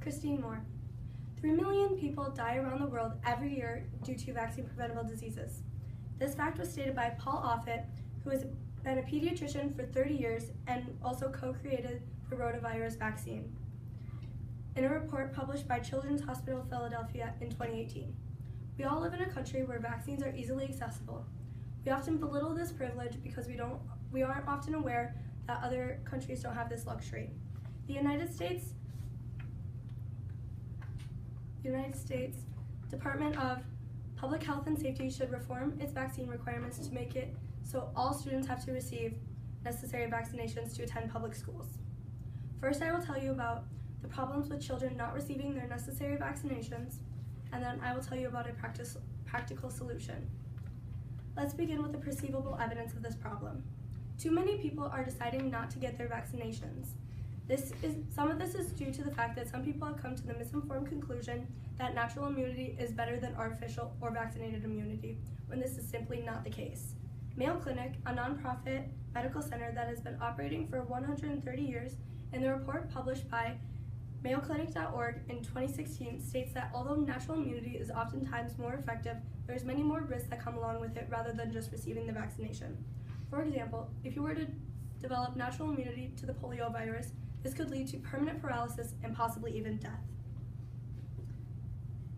Kristine Moore. 3 million people die around the world every year due to vaccine-preventable diseases. This fact was stated by Paul Offit, who has been a pediatrician for 30 years and also co-created the rotavirus vaccine, in a report published by Children's Hospital of Philadelphia in 2018. We all live in a country where vaccines are easily accessible. We often belittle this privilege because we aren't often aware that other countries don't have this luxury. The United States Department of Public Health and Safety should reform its vaccine requirements to make it so all students have to receive necessary vaccinations to attend public schools. First, I will tell you about the problems with children not receiving their necessary vaccinations, and then I will tell you about a practical solution. Let's begin with the perceivable evidence of this problem. Too many people are deciding not to get their vaccinations. Some of this is due to the fact that some people have come to the misinformed conclusion that natural immunity is better than artificial or vaccinated immunity, when this is simply not the case. Mayo Clinic, a nonprofit medical center that has been operating for 130 years, in the report published by MayoClinic.org in 2016, states that although natural immunity is oftentimes more effective, there's many more risks that come along with it rather than just receiving the vaccination. For example, if you were to develop natural immunity to the polio virus, this could lead to permanent paralysis and possibly even death.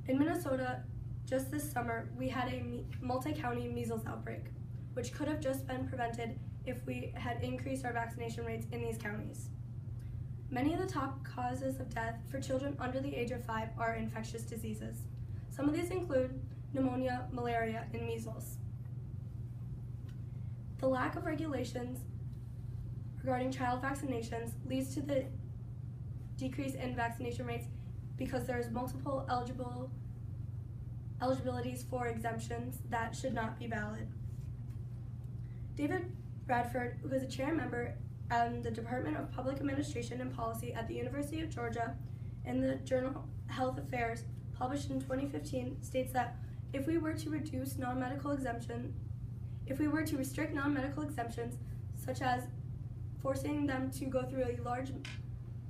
In Minnesota, just this summer, we had a multi-county measles outbreak, which could have just been prevented if we had increased our vaccination rates in these counties. Many of the top causes of death for children under the age of 5 are infectious diseases. Some of these include pneumonia, malaria, and measles. The lack of regulations regarding child vaccinations leads to the decrease in vaccination rates because there's multiple eligibilities for exemptions that should not be valid. David Bradford, who is a chair member in the Department of Public Administration and Policy at the University of Georgia, in the journal Health Affairs, published in 2015, states that if we were to restrict non-medical exemptions, such as forcing them to go through a large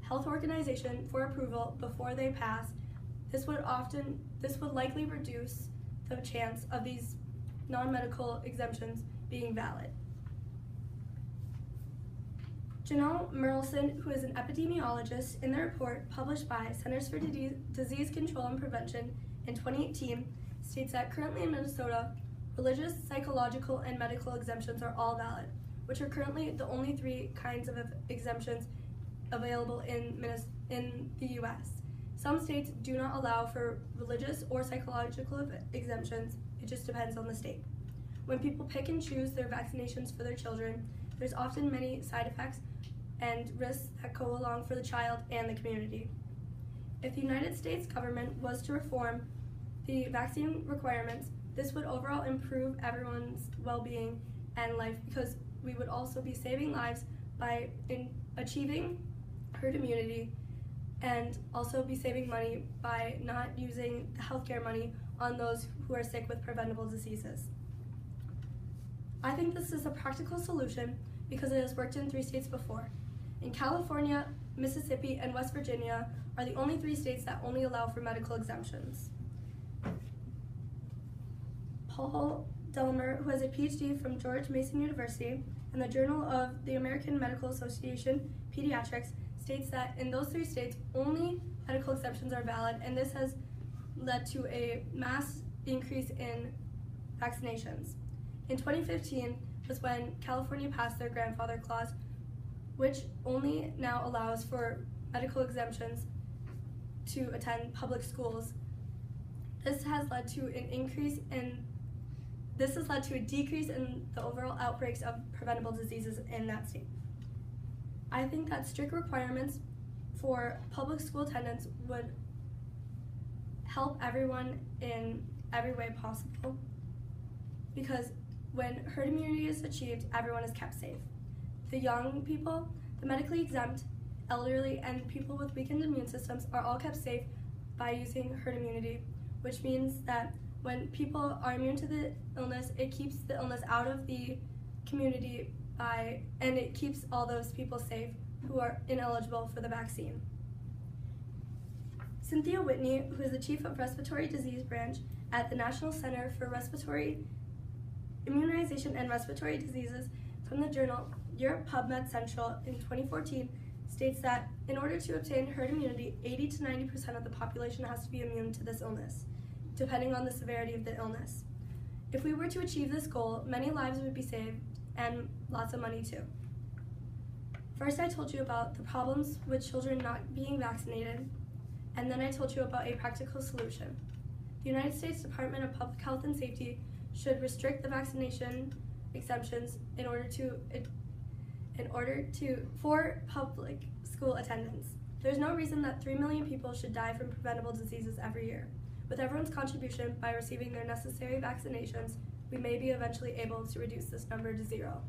health organization for approval before they pass, this would likely reduce the chance of these non-medical exemptions being valid. Janelle Merleson, who is an epidemiologist, in the report published by Centers for Disease Control and Prevention in 2018, states that currently in Minnesota, religious, psychological, and medical exemptions are all valid, which are currently the only 3 kinds of exemptions available in the U.S. Some states do not allow for religious or psychological exemptions. It just depends on the state. When people pick and choose their vaccinations for their children, there's often many side effects and risks that go along for the child and the community. If the United States government was to reform the vaccine requirements, this would overall improve everyone's well-being and life, because we would also be saving lives by achieving herd immunity, and also be saving money by not using the healthcare money on those who are sick with preventable diseases. I think this is a practical solution because it has worked in 3 states before. In California, Mississippi, and West Virginia are the only 3 states that only allow for medical exemptions. Paul Delmer, who has a PhD from George Mason University and the Journal of the American Medical Association Pediatrics, states that in those 3 states, only medical exceptions are valid, and this has led to a mass increase in vaccinations. In 2015 was when California passed their grandfather clause, which only now allows for medical exemptions to attend public schools. This has led to a decrease in the overall outbreaks of preventable diseases in that state. I think that strict requirements for public school attendance would help everyone in every way possible, because when herd immunity is achieved, everyone is kept safe. The young people, the medically exempt, elderly, and people with weakened immune systems are all kept safe by using herd immunity, which means that when people are immune to the illness, it keeps the illness out of the community and it keeps all those people safe who are ineligible for the vaccine. Cynthia Whitney, who is the Chief of Respiratory Disease Branch at the National Center for Respiratory Immunization and Respiratory Diseases, from the journal Europe PubMed Central in 2014, states that in order to obtain herd immunity, 80 to 90% of the population has to be immune to this illness, depending on the severity of the illness. If we were to achieve this goal, many lives would be saved and lots of money too. First, I told you about the problems with children not being vaccinated, and then I told you about a practical solution. The United States Department of Public Health and Safety should restrict the vaccination exemptions for public school attendance. There's no reason that 3 million people should die from preventable diseases every year. With everyone's contribution by receiving their necessary vaccinations, we may be eventually able to reduce this number to 0.